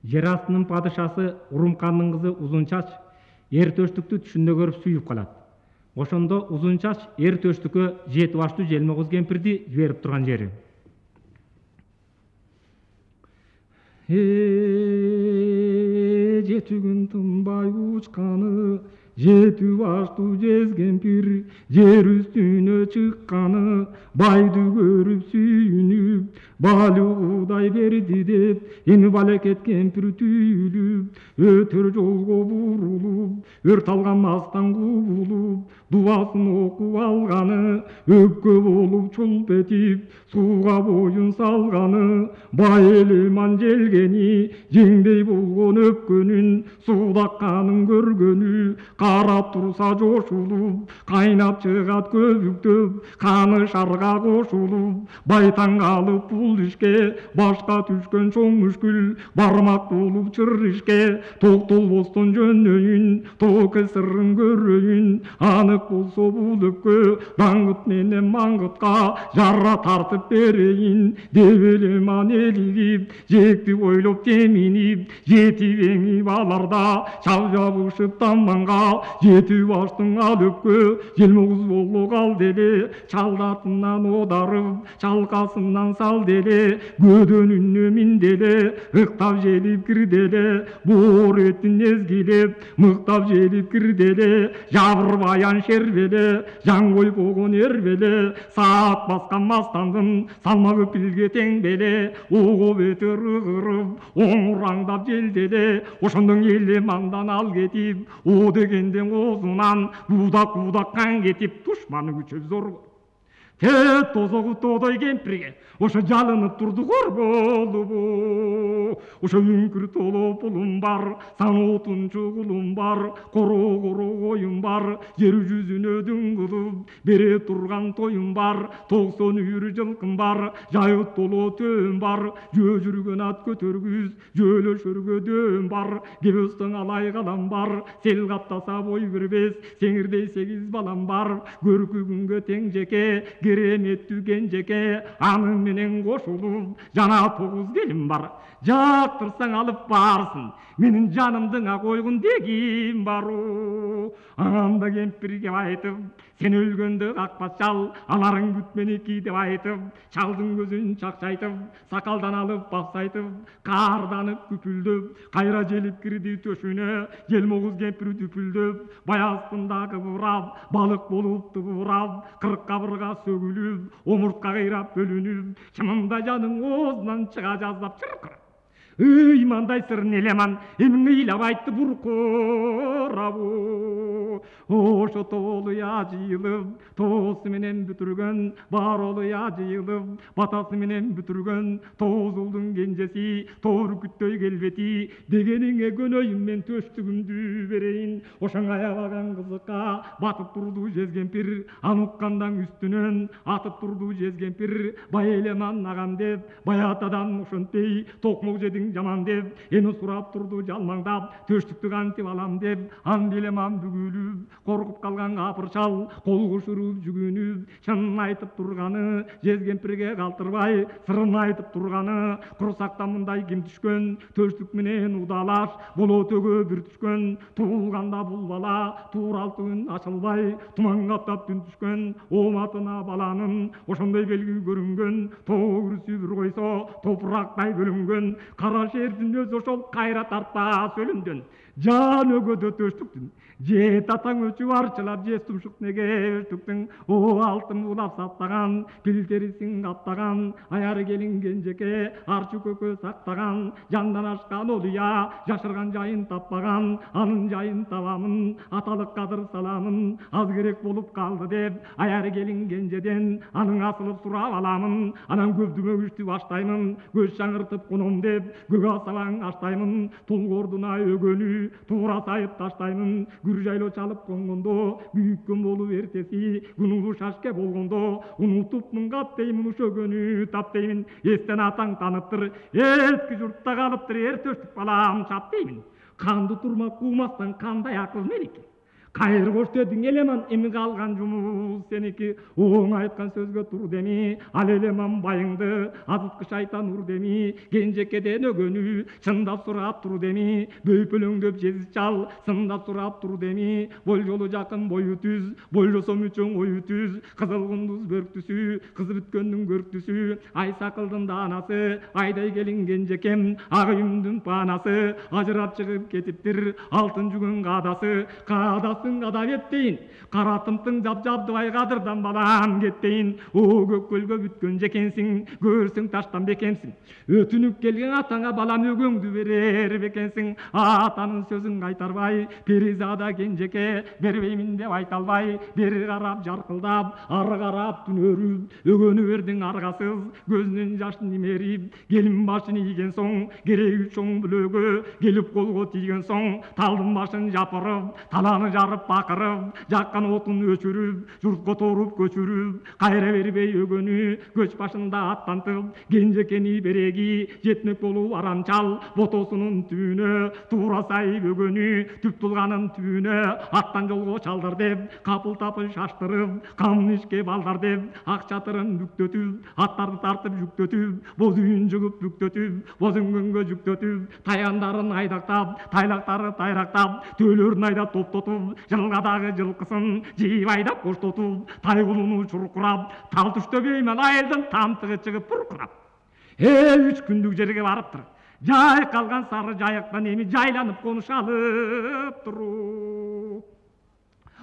Жер астынын падышасы Урумкандын кызы Узунчач эр төштүктү түшүндө көрүп сүйүп калат. Ошондо Узунчач эр төштүккө жети баштуу Желмогуз кемпирди жиберип турган жери. Жети күн тынбай учканы, жети баштуу жез кемпир жер үстүнө чыкканы, байды көрүп сүйүнүп, балуудай берди деп, эми балекет кемпир түйүлүп, өтөр жолго бурулуп, өрт алганмастан кубулуп, дубасын окуп алганы, өпкө болуп чулп этип, сууга боюн салганы, бай элеман желгени, жеңдей болгон өпкөнүн, суудакканын көргөнү, карап турса жошулуп, кайнап чыгат көбүктөп, каны шарга кошулуп, байтаң алып бул ишке, башка түшкөн чоң мүшкүл, бармак болуп чыр ишке, токтолбостон жөнөйүн, токе сырын көрөйүн, анык болсо бул өпкө, даңгыт менен маңгытка жарра тартып берейин, деп элеман элигип, жекти бойлоп теминип, жетип эңип аларда, чал жабышып таманга, жети баштың ал өпкө, Желмогуз боло калды эле, чалдатынан одарып, чалкасынан салды эле, көдөнүнө минди эле, ыктап желип кирди эле, боор этин эзгилеп, мыктап желип кирди эле, жабырбаян шербеле, жан койбогон эрбеле, саат баскан мастандын, салмагы пилге тең беле, ого бетер ыгырып, оңураңдап желделе, ошондон элемандан ал кетип, о дегенден оозунан будак кан кетип, душманы күчөп зорго. Тет тозогу тоодой кемпирге ошо жалынып турду корболубу, ошо үңкүр толоп пулум бар, саноотунчу кулум бар, коро коюм бар, жер жүзүнө дүң кылып бере турган тоюм бар, 90 үйүр жылкым бар, жайыт толо төөм бар, жөө жүргөн ат көтөргүз, жөөлөшөргө дөм бар, кебөстөң алай калам бар, сел каптаса бой бербес, сеңирдей 8 балам бар, көркү күнгө тең жеке, кереметтүү кенжеке, анын менен кошулуп жана 9 келин бар. Жактырсаң алып барсын, менин жанымдыңа койгун дегим бару. Анда кемпирге айтып, сен өлгөндө какпас чал, аларың бүт деп айтып, чалдын көзүн чакчайтып, сакалдан алып баксайтып, каарданып күпүлдөп, кайра желип кирди төшүнө, Желмогуз кемпир дүпүлдөп, баястында кыбырап, балык болуп тыбырап, 40 кабырга сөгүлүп, омуртка кыйрап бөлүнүп, чымында жаның оозунан чыга жаздап чыркырап. Мандай сырын элеман, эмне ыйлап айтты буркурабу. Ошо тоолуя жыйылып, тоосу менен бүтүргөн, баролуя жыйылып, батасы менен бүтүргөн, тоозулдун кенжеси, тоорүкүттөй келбети, дегениңе көнөйүн мен төштүгүмдү берейин. Ошоң аябаган кызыкка батып турду жез кемпир, аны уккандан үстүнөн атып турду жез кемпир, бай элеман агам деп, баятадан ошентпей, токмок жедиң жаман деп, эни сурап турду жалмаңдап, төштүктү кантип алам деп, анда элеман бүгүлүп, коркуп калган капырчал, кол кошуруп жүгүнүп, чынын айтып турганы, жез кемпирге калтырбай, сырын айтып турганы, курсактан мындай ким түшкөн, төштүк менен удалаш, боло төгө бир түшкөн, туулганда бул бала, тууралты күн ачылбай, туман каптап түн түшкөн, ооматына баланын, ошондой белги көрүнгөн, тоо күрсү бир койсо, топурактай бөлүнгөн, кара шердин өзү ошол кайра тартпас өлүмдөн, жан өгөдө төштүктүн, жет атаң өчүп арчылап, жез тумшук неге өштүктүң, о алтын улап саптаган, пил терисин каптаган, аяры келин кенжеке, арчы көкө сактаган, жандан ашкан олуя, жашырган жайын таппаган, анын жайын табамын, аталыккадыр саламын, аз керек болуп калды деп, аяры келин кенжеден, анын асылып сурап аламын, анан көбдүмө күчтү баштаймын, көз чаңыртып коном деп, көк асабаң аштаймын, тулгордуна өгөнү, туура сайып таштаймын, гүр жайлоо чалып конгондо, күйүккөн болуп эртеси, күнүлүү шашке болгондо, унутупмун кап деймин ушөгөнү тап деймин, эстен атаң таныптыр, эски журтта калыптыр, эр төштүк балам чап деймин. Канды турмак куумастан кандай акыл меники? Кайыр кош дедің елеман, эми калган жумуш сеники. Оң айткан сөзгө тур деми, ал элеман байыңды азыткы шайтан ур деми. Кенжекеден өгөнү чындап сурап тур деми, бөйпөлөңдөп жези чал сындап сурап тур деми. Бол жолу жакын бою түз, бойлосом үчөң ою түз. Кызыл кундуз бөрктүсү, кыз бүткөндүн көрктүсү. Ай сакылдын да анасы, айдай келин кенжекем, ак үйүмдүн панасы. Ажырап чыгып кетиптир алтын жүгөн кадасы. Када беттейин, кара тымтың жап-жабдыбай кадырдан балам кетпейин. О көккөлгө бүткөн жекенсиң, көрсүң таштан бекемсиң. Өтүнүп келген атаңа балам өгөңдү берер бекенсиң. Атанын сөзүн кайтарбай, Перизада кенжеке бербеймин деп айта албай, бери карап жаркылдап, ары карап түнөрүп, өгөнү бердиң аргасыз, көзүнүн жашын имерип. Келин башын ийген соң, кереги чоң бүлөгө келип колго тийген соң, талдын башын жапырып, таланы жарып бакырып, жаккан отун өчүрүп, журт которуп көчүрүп, кайра бербей өгөнү көч башында аттантып, кенжекени береги жетмек болуп арамчал ботосунун түбүнө, туура сайып өгөнү түп тулганын түбүнө, аттан жолго чалдар деп, капыл тапыл шаштырып, камын ишке балдар деп, ак чатырын бүктөтүп, аттарды тартып жүктөтүп, боз үйүн жыгып бүктөтүп, боз үңгөнгө жүктөтүп, таяндарын айдактап, тайлактары тайрактап, төөлөрүн айдап топтотуп, жылгадагы жылкысын жийип айдап коштотуп, тайгулуну чуркурап, тал түштөбөймөн айылдын тамтыгы чыгып буркурап. 3 күндүк жерге барыптыр. Жай калган сары жайыктан эми жайланып конушалып туру.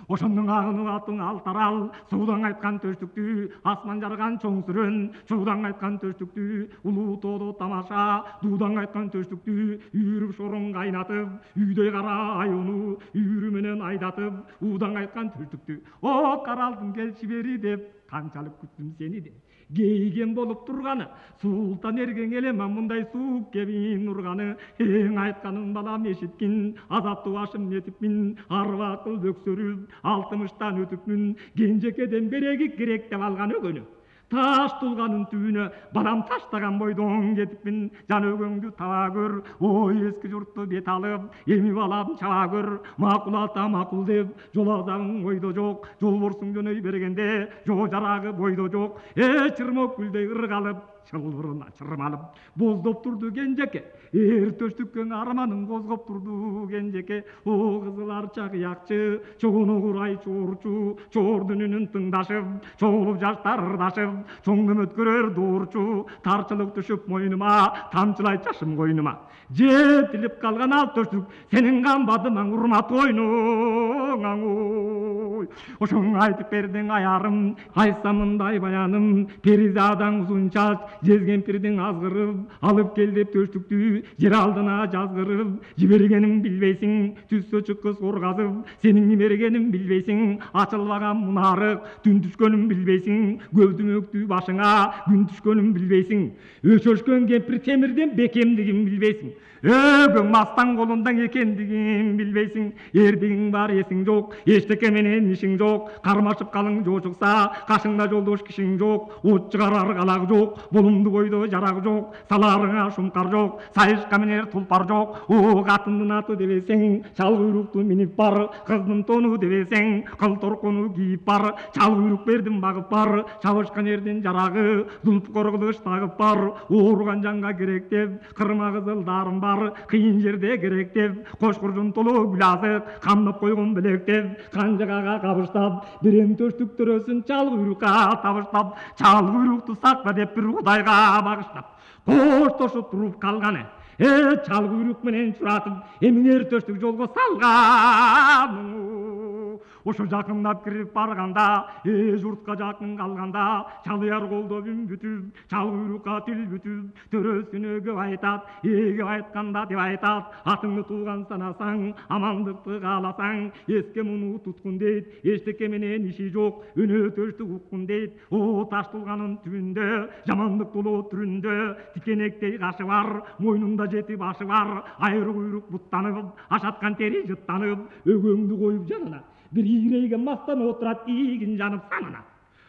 Ошондун агыны атын алтарал, суудан айткан төштүктү, асман жарган чоң сүрөн, чуудан айткан төштүктү, улуу тоодо тамаша, дуудан айткан төштүктү, үйрүп шорун кайнатып, үйдөй кара аюуну үйрү менен айдатып, уудан айткан төштүктү. О, каралдым келчи бери деп, канчалык күттүм сени деп. Кейген болуп турганы, султан эрген элеман мындай суук кебин урганы. Эң айтканын балам эшиткин, азаптуу башым нетипмин, арбакыл бөксөрүп, 60-тан өтүпмүн, кенжекеден береги керек деп алган өгөнү. Таш тулганын түбүнө балам таштаган бойдон кетипмин, жан өгөңдү таба көр, ой эски журтту бет алып, эми балам чаба көр, макул ата макул деп, жол азабың ойдо жок, жол борсуң жөнөй бергенде, жол жарагы бойдо жок, чырмок гүлдөй ыргалып, чылбырына чырмалып, боздоп турду кенжеке, төштүккөн арманын козгоп турду кенжеке. О кызыл арча кыякчы, чогуну курай чоорчу, чоордун үнүн тыңдашып, чогулуп жаштар ырдашып, чоңдум өткөрөр дуурчу, тарчылык түшүп мойнума, тамчылайт жашым койнума. Жетилип калган ал төштүк, сенин камбадымаң урмат ойнуңаң. Ошоң айтып бердиң аярым, айсамындай баяным, Перизадаң узун чач, жезкемпирдин азгырып, алып кел деп төштүктү, жер алдына жазгырып, жибергенин билбейсиң, түссө чыккыс оргазып, сенин немергенин билбейсиң, ачылбаган мунарык, түн түшкөнүн билбейсиң, көлдүмөктүү башыңа күн түшкөнүн билбейсиң, өчөшкөн кемпир темирден бекемдигин билбейсиң, өгөң мастан колундан экендигин билбейсиң, эрдигиң бар эсиң жок, эчтеке менен ишиң жок, кармашып калың жочукса, кашыңда жолдош кишиң жок, от чыгарар калак жок, болумду бойдо жарак жок, саларыңа шумкар жок, сайышка менер тулпар жок. О катындын аты дебесең, чал куйрукту минип бар, кыздын тону дебесең, кыл торкону кийип бар, чал куйрук бердим багып бар, чабышкан эрдин жарагы, зулпкор кылыч тагып бар, ооруган жанга керек деп, кырма кызыл дарым бар, кыйын жерде керек деп, кош куржун толуу гүл азык, камдап койгон белек деп, канжыгага кабыштап, бирен төштүк төрөсүн чал куйрукка табыштап, чал куйрукту сакла деп бир кудайга багыштап, коштошуп туруп калганы. Чал куйрук менен чуратып, эмиңер төштүк жолго салган. Ошо жакындап кирип барганда, журтка жакын калганда, чалыяр колдо бүн бүтүп, чал куйрукка тил бүтүп, төрөсүнө көп айтат, көп айтканда деп айтат, атыңды тууган санасаң, амандыкты кааласаң, эске муну туткун дейт, эчтеке менен иши жок, өнө төштүк уккун дейт. О таш тулганын түбүндө, жамандык толоо түрүндө, тикенектей кашы бар, мойнунда жети башы бар, айры куйрук буттанып, ашаткан тери жыттанып, өгөңдү коюп жанына, бир ийрейген мастан отурат ийгин жанып санына.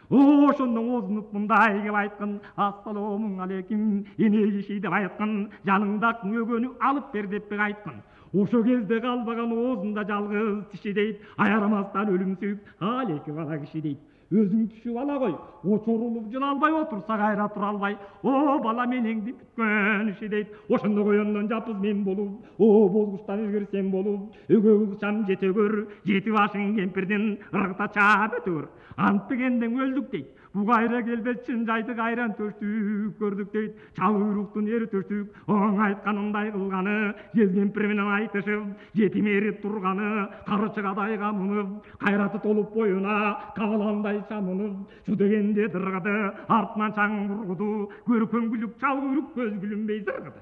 ошондон оозунуп мындай кеп айткан: ассалому алейкум эне киши деп айткан, жаныңдак мөгөнү алып бер деп айткан. Ошо кезде калбаган оозунда жалгыз тиши дейт, аярамастан өлүмсүз алеки бала киши дейт. Өзүң түшүп ала кой, очорулуп жыла албай отурса кайра тура албай, о бала менеңди бүткөн иши дейт. Ошондо коёндон жапыз мен болуп, о бозгучтан илгери сен болуп, өгө кылчам жете көр, жети башың кемпирдин ыргыта чаап өтө көр. Антпегенден өлдүк дейт. Бу кайра келбес чын жайды кайран төштүк көрдүк дейт. Чал уйруктун ери төштүк, оң айтканындай кылганы, кез кемпир менен айтышып, жетим эрип турганы, карычыгадай камынып, кайраты толуп боюна, кабаландай чамынып, шу дегенде дыргыды, артынан чаң бургуду, көркөм күлүп чал уйрук көз күлүнбөй зыргыды.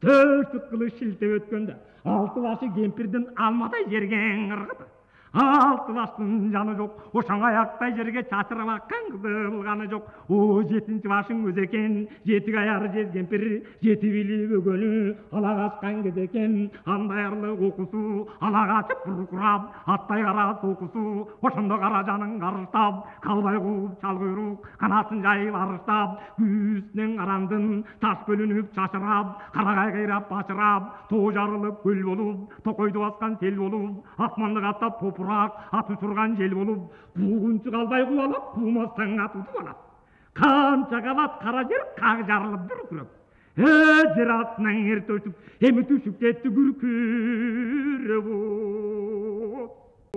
Төрт кылыч шилтеп өткөндө, алты башы кемпирдин алмадай жерге ыргыды. Алты баштын жаны жок, ошоң аяктай жерге чачырып аккан кыдырылганы жок. О жетинчи башың өзү экен, жети аяры жез кемпир, жети били бөгөнү ала качкан кез экен. Андай арлык окусу, ала качып буркурап, аттай кара сокусу, ошондо кара жаның карыштап, калбай кууп чал куйрук, канатын жайып арыштап, күзүнөн карандын таш бөлүнүп чачырап, карагай кыйрап бачырап, тоо жарылып көл болуп, токойду баскан сел болуп, асманды каттап топурак, ат учурган жел болуп, куугунчу калбай кубалап, куумастан атуду балап. Канча кабат кара жер каг жарылып бүркүрөп. Жер астынан эрте өтүп, эми түшүп кетти күркүрөп.